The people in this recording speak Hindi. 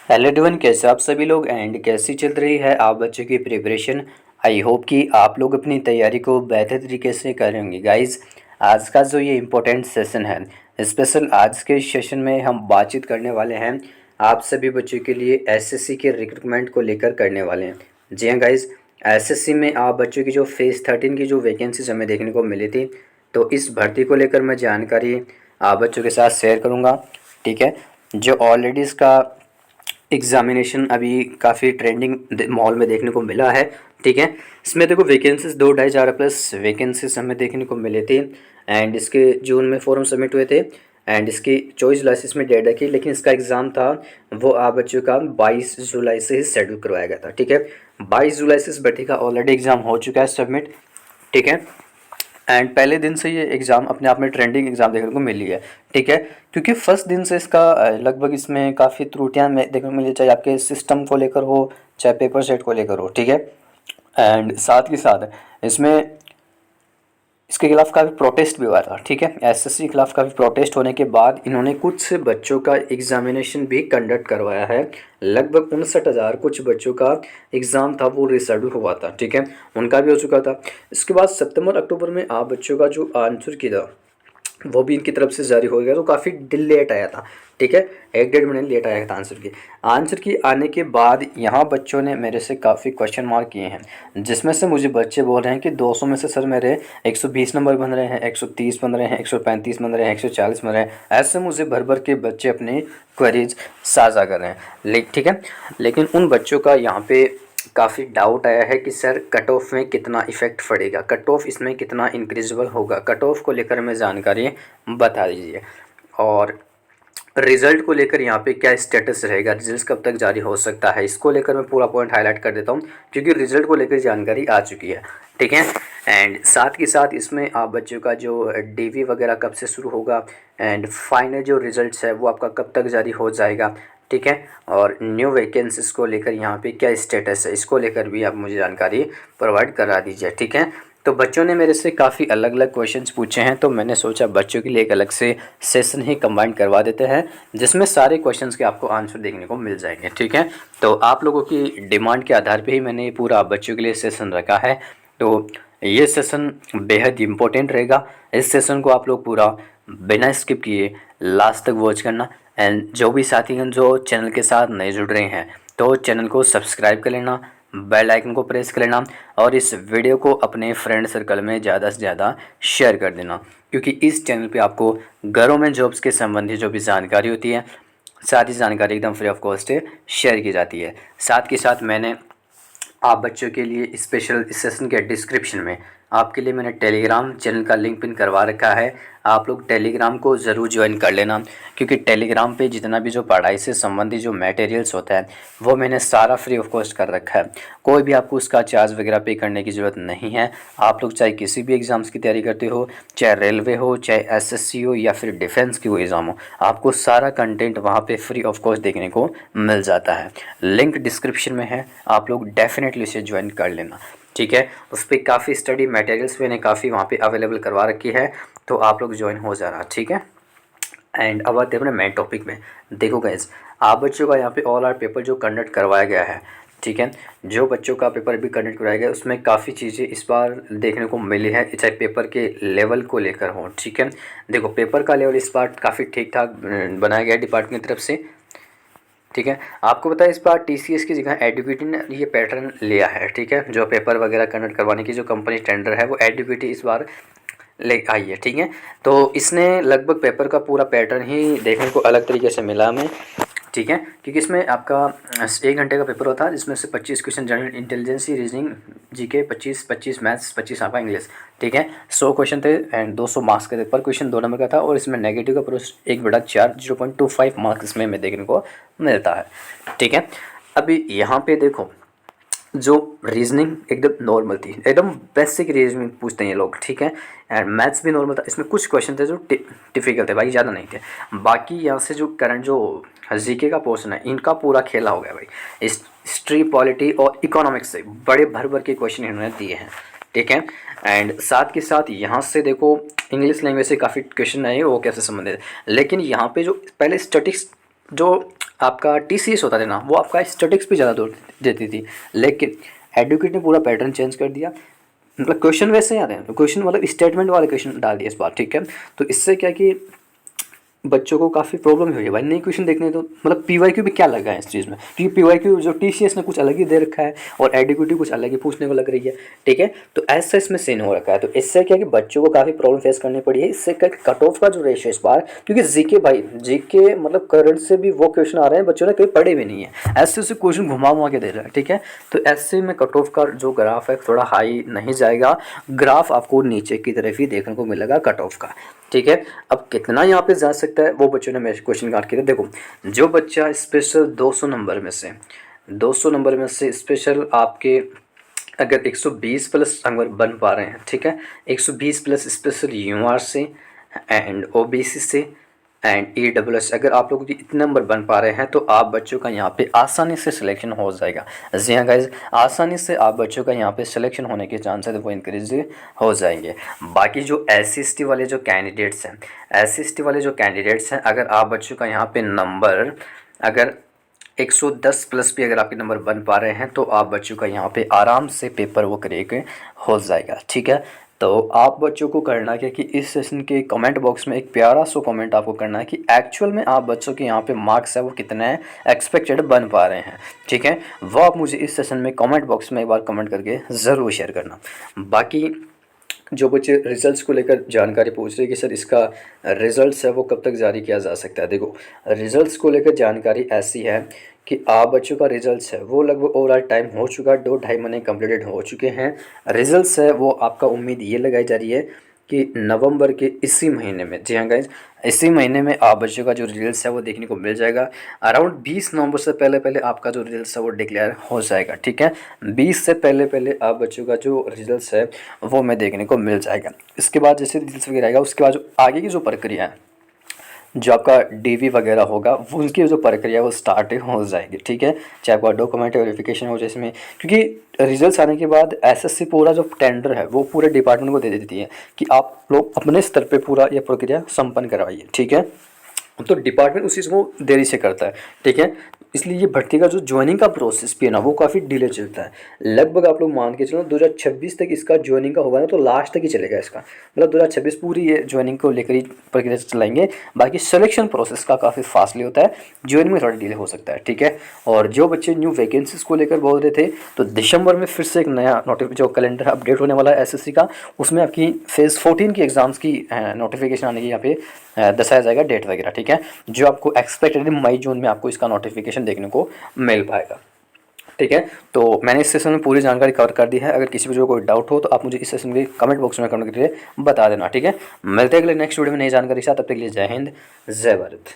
हेलो एवरीवन, कैसे आप सभी लोग एंड कैसी चल रही है आप बच्चों की प्रिपरेशन। आई होप कि आप लोग अपनी तैयारी को बेहतर तरीके से करेंगे। गाइस, आज का जो ये इम्पोर्टेंट सेशन है स्पेशल, आज के सेशन में हम बातचीत करने वाले हैं आप सभी बच्चों के लिए एसएससी के रिक्रूटमेंट को लेकर करने वाले हैं। जी हाँ गाइस, एसएससी में आप बच्चों की जो फेज़ 13 की जो वैकेंसीज हमें देखने को मिली थी, तो इस भर्ती को लेकर मैं जानकारी आप बच्चों के साथ शेयर करूँगा। ठीक है, जो ऑलरेडी इसका एग्जामिनेशन अभी काफ़ी ट्रेंडिंग माहौल में देखने को मिला है। ठीक है, इसमें देखो वैकेंसीज 2-2,500 प्लस वैकेंसीज हमें देखने को मिले थे एंड इसके जून में फॉर्म सबमिट हुए थे एंड इसकी 24 जुलाई से इसमें डेट रखी, लेकिन इसका एग्ज़ाम था वो आप बच्चों का 22 जुलाई से ही शेड्यूल करवाया गया था। ठीक है, 22 जुलाई से इस भर्ती का ऑलरेडी एग्ज़ाम हो चुका है सबमिट। ठीक है, एंड पहले दिन से ये एग्ज़ाम अपने आप में ट्रेंडिंग एग्ज़ाम देखने को मिली है। ठीक है, क्योंकि फर्स्ट दिन से इसका लगभग इसमें काफ़ी त्रुटियां देखने को मिली, चाहे आपके सिस्टम को लेकर हो चाहे पेपर सेट को लेकर हो। ठीक है, एंड साथ ही साथ इसमें इसके खिलाफ काफ़ी प्रोटेस्ट भी हुआ था। ठीक है, एसएससी के खिलाफ काफ़ी प्रोटेस्ट होने के बाद इन्होंने कुछ बच्चों का एग्जामिनेशन भी कंडक्ट करवाया है। लगभग 59,000 कुछ बच्चों का एग्ज़ाम था वो रिशेड्यूल हुआ था। ठीक है, उनका भी हो चुका था। इसके बाद सितंबर अक्टूबर में आप बच्चों का जो आंसर की था वो भी इनकी तरफ से जारी हो गया, तो काफ़ी लेट आया था। ठीक है, 1-1.5 महीने लेट आया था आंसर की आने के बाद यहाँ बच्चों ने मेरे से काफ़ी क्वेश्चन मार्क किए हैं, जिसमें से मुझे बच्चे बोल रहे हैं कि 200 में से सर मेरे 120 नंबर बन रहे हैं, 130 बन रहे हैं, 135 बन रहे हैं, 140 बन रहे हैं। ऐसे मुझे भर भर के बच्चे अपनी क्वेरीज साझा कर रहे हैं। ठीक है, लेकिन उन बच्चों का यहाँ पे काफ़ी डाउट आया है कि सर कट ऑफ में कितना इफ़ेक्ट पड़ेगा, कट ऑफ इसमें कितना इंक्रीजेबल होगा, कट ऑफ को लेकर हमें जानकारी बता दीजिए। और रिज़ल्ट को लेकर यहाँ पे क्या स्टेटस रहेगा, रिजल्ट कब तक जारी हो सकता है, इसको लेकर मैं पूरा पॉइंट हाईलाइट कर देता हूँ, क्योंकि रिज़ल्ट को लेकर जानकारी आ चुकी है। ठीक है, एंड साथ ही साथ इसमें आप बच्चों का जो डीवी वगैरह कब से शुरू होगा एंड फाइनल जो रिज़ल्ट है वो आपका कब तक जारी हो जाएगा। ठीक है, और न्यू वैकेंसीज को लेकर यहाँ पे क्या स्टेटस है, इसको लेकर भी आप मुझे जानकारी प्रोवाइड करा दीजिए। ठीक है, तो बच्चों ने मेरे से काफ़ी अलग अलग क्वेश्चंस पूछे हैं, तो मैंने सोचा बच्चों के लिए एक अलग से सेशन ही कंबाइन करवा देते हैं, जिसमें सारे क्वेश्चंस के आपको आंसर देखने को मिल जाएंगे। ठीक है, तो आप लोगों की डिमांड के आधार पे ही मैंने ये पूरा बच्चों के लिए सेशन रखा है। तो ये सेशन बेहद इम्पोर्टेंट रहेगा। इस सेशन को आप लोग पूरा बिना स्किप किए लास्ट तक वॉच करना एंड जो भी साथीगण जो चैनल के साथ नए जुड़ रहे हैं तो चैनल को सब्सक्राइब कर लेना, बेल आइकन को प्रेस कर लेना और इस वीडियो को अपने फ्रेंड सर्कल में ज़्यादा से ज़्यादा शेयर कर देना, क्योंकि इस चैनल पे आपको गवर्नमेंट जॉब्स के संबंधी जो भी जानकारी होती है सारी जानकारी एकदम फ्री ऑफ कॉस्ट शेयर की जाती है। साथ के साथ मैंने आप बच्चों के लिए स्पेशल इस सेशन के डिस्क्रिप्शन में आपके लिए मैंने टेलीग्राम चैनल का लिंक पिन करवा रखा है। आप लोग टेलीग्राम को ज़रूर ज्वाइन कर लेना, क्योंकि टेलीग्राम पे जितना भी जो पढ़ाई से संबंधित जो मटेरियल्स होता है वो मैंने सारा फ्री ऑफ कॉस्ट कर रखा है। कोई भी आपको उसका चार्ज वगैरह पे करने की ज़रूरत नहीं है। आप लोग चाहे किसी भी एग्ज़ाम्स की तैयारी करते हो, चाहे रेलवे हो, चाहे एसएससी हो या फिर डिफेंस की कोई एग्ज़ाम हो, आपको सारा कंटेंट वहाँ पे फ्री ऑफ कॉस्ट देखने को मिल जाता है। लिंक डिस्क्रिप्शन में है, आप लोग डेफिनेटली इसे ज्वाइन कर लेना। ठीक है, उस पर काफ़ी स्टडी मटेरियल्स मैंने काफ़ी वहाँ पे अवेलेबल करवा रखी है, तो आप लोग ज्वाइन हो जाना। ठीक है, एंड अब आते हैं अपने मेन टॉपिक में। देखो गाइज, आप बच्चों का यहाँ पे ऑल आर पेपर जो कंडक्ट करवाया गया है, ठीक है, जो बच्चों का पेपर भी कंडक्ट कराया गया उसमें काफ़ी चीज़ें इस बार देखने को मिली है, चाहे पेपर के लेवल को लेकर हो। ठीक है, देखो पेपर का लेवल इस बार काफ़ी ठीक ठाक बनाया गया है डिपार्टमेंट की तरफ से। ठीक है, आपको पता है इस बार टीसीएस की जगह एडुकेटी ने ये पैटर्न लिया है। ठीक है, जो पेपर वगैरह कंडक्ट करवाने की जो कंपनी टेंडर है वो एडुकेटी इस बार ले आई है। ठीक है, तो इसने लगभग पेपर का पूरा पैटर्न ही देखने को अलग तरीके से मिला हमें। ठीक है, क्योंकि इसमें आपका 1 घंटे का पेपर होता है, जिसमें से 25 question general intelligence, reasoning, GK 25 maths, 25 आपका इंग्लिश। ठीक है, 100 क्वेश्चन थे एंड 200 मार्क्स के थे, पर क्वेश्चन 2 नंबर का था और इसमें नेगेटिव का प्रोस 1/4 0.25 मार्क्स इसमें हमें देखने को मिलता है। ठीक है, अभी यहाँ पे देखो जो रीजनिंग एकदम नॉर्मल थी, एकदम बेसिक रीजनिंग पूछते हैं ये लोग। ठीक है, एंड मैथ्स भी नॉर्मल था, इसमें कुछ क्वेश्चन थे जो डिफिकल्ट थे भाई, ज़्यादा नहीं थे। बाकी यहाँ से जो करंट जो जीके का पोर्शन है इनका पूरा खेला हो गया भाई। हिस्ट्री, पॉलिटी और इकोनॉमिक्स से बड़े भर भर के क्वेश्चन इन्होंने दिए हैं। ठीक है, एंड साथ के साथ यहाँ से देखो इंग्लिश लैंग्वेज से काफ़ी क्वेश्चन आए वो कैसे संबंधित है, लेकिन यहाँ पे जो पहले स्टैटिक्स जो आपका TCS होता था ना, वो आपका स्टैटिक्स पे ज़्यादा जोर देती थी, लेकिन एडुकेट ने पूरा पैटर्न चेंज कर दिया। मतलब क्वेश्चन वैसे ही आते हैं, क्वेश्चन मतलब स्टेटमेंट वाले क्वेश्चन डाल दिए इस बार, ठीक है। तो इससे क्या कि बच्चों को काफ़ी प्रॉब्लम हुई है भाई, नई क्वेश्चन देखने तो मतलब PYQ भी क्या लगा है इस चीज़ में, क्योंकि PYQ जो TCS ने कुछ अलग ही दे रखा है और एडुकेटी कुछ अलग ही पूछने को लग रही है, ठीक है। तो ऐसा इसमें सीन हो रखा है, तो इससे क्या कि बच्चों को काफ़ी प्रॉब्लम फेस करनी पड़ी है। इससे क्या कट ऑफ का जो रेशियो इस बार, क्योंकि जीके भाई, जीके मतलब करंट से भी वो क्वेश्चन आ रहे हैं, बच्चों ने कभी पढ़े भी नहीं है, ऐसे ऐसे क्वेश्चन घुमा घुमा के दे रहा है, ठीक है। तो ऐसे में कट ऑफ का जो ग्राफ है थोड़ा हाई नहीं जाएगा, ग्राफ आपको नीचे की तरफ ही देखने को मिलेगा कट ऑफ का, ठीक है। अब कितना यहाँ पे जा सकता है वो बच्चों ने मेरे क्वेश्चन काट के, देखो जो बच्चा स्पेशल 200 नंबर में से स्पेशल आपके अगर 120 प्लस अगर बन पा रहे हैं, ठीक है, 120 प्लस स्पेशल UR से एंड OBC से एंड EWS, अगर आप लोग इतने नंबर बन पा रहे हैं तो आप बच्चों का यहाँ पे आसानी से सिलेक्शन हो जाएगा। जी हाँ गाइज, आसानी से आप बच्चों का यहाँ पे सिलेक्शन होने के चांसेस वो इंक्रीज हो जाएंगे। बाकी जो SC/ST वाले जो कैंडिडेट्स हैं, SC/ST वाले जो कैंडिडेट्स हैं, अगर आप बच्चों का यहाँ पे नंबर अगर 110 प्लस भी अगर आपके नंबर बन पा रहे हैं तो आप बच्चों का यहाँ पे आराम से पेपर वो क्रैक हो जाएगा, ठीक है। तो आप बच्चों को करना क्या कि इस सेशन के कमेंट बॉक्स में एक प्यारा सा कमेंट आपको करना है कि एक्चुअल में आप बच्चों के यहाँ पे मार्क्स है वो कितने एक्सपेक्टेड बन पा रहे हैं, ठीक है। वो आप मुझे इस सेशन में कमेंट बॉक्स में एक बार कमेंट करके ज़रूर शेयर करना। बाकी जो बच्चे रिजल्ट्स को लेकर जानकारी पूछ रहे हैं कि सर इसका रिजल्ट्स है वो कब तक जारी किया जा सकता है, देखो रिजल्ट्स को लेकर जानकारी ऐसी है कि आप बच्चों का रिजल्ट्स है वो लगभग ओवरऑल टाइम हो चुका है, 2-2.5 महीने कंप्लीटेड हो चुके हैं। रिजल्ट्स है वो आपका उम्मीद ये लगाई जा रही है कि नवंबर के इसी महीने में, जी हाँ गाइज, इसी महीने में आप बच्चों का जो रिजल्ट्स है वो देखने को मिल जाएगा। अराउंड 20 नवंबर से पहले पहले आपका जो रिजल्ट्स है वो डिक्लेयर हो जाएगा, ठीक है। 20 से पहले पहले आप बच्चों का जो रिजल्ट्स है वो मैं देखने को मिल जाएगा। इसके बाद जैसे रिजल्ट्स वगैरह आएगा उसके बाद जो आगे की जो प्रक्रिया है, जो आपका DV वगैरह होगा वो उनकी जो प्रक्रिया वो स्टार्ट हो जाएगी, ठीक है। चाहे आपका डॉक्यूमेंट वेरिफिकेशन हो जिसमें, क्योंकि रिजल्ट्स आने के बाद SSC पूरा जो टेंडर है वो पूरे डिपार्टमेंट को दे देती है कि आप लोग अपने स्तर पे पूरा ये प्रक्रिया संपन्न करवाइए, ठीक है। तो डिपार्टमेंट उस चीज़ को देरी से करता है, ठीक है। इसलिए ये भर्ती का जो ज्वाइनिंग का प्रोसेस भी है ना वो काफ़ी डिले चलता है। लगभग आप लोग मान के चलो 2026 तक इसका ज्वाइनिंग का होगा ना, तो लास्ट तक ही चलेगा इसका, मतलब 2026 पूरी ये ज्वाइनिंग को लेकर ही प्रक्रिया चलाएंगे। बाकी सिलेक्शन प्रोसेस का काफ़ी फास्टली होता है, ज्वाइनिंग में थोड़ा डिले हो सकता है, ठीक है। और जो बच्चे न्यू वैकेंसीज को लेकर बोल रहे थे, तो दिसंबर में फिर से एक नया जो कैलेंडर अपडेट होने वाला है SSC का, उसमें आपकी फेज़ 14 की एग्ज़ाम्स की नोटिफिकेशन आने की यहाँ पे दर्शाया जाएगा डेट वगैरह, ठीक है। जो आपको एक्सपेक्टेड मई जून में आपको इसका नोटिफिकेशन देखने को मिल पाएगा, ठीक है। तो मैंने इस सेशन में पूरी जानकारी कवर कर दी है। अगर किसी भी जो कोई डाउट हो तो आप मुझे इस सेशन के कमेंट बॉक्स में कमेंट करके बता देना, ठीक है। मिलते हैं अगले नेक्स्ट वीडियो में नई जानकारी के साथ, तब तक के लिए जय हिंद, जय भारत।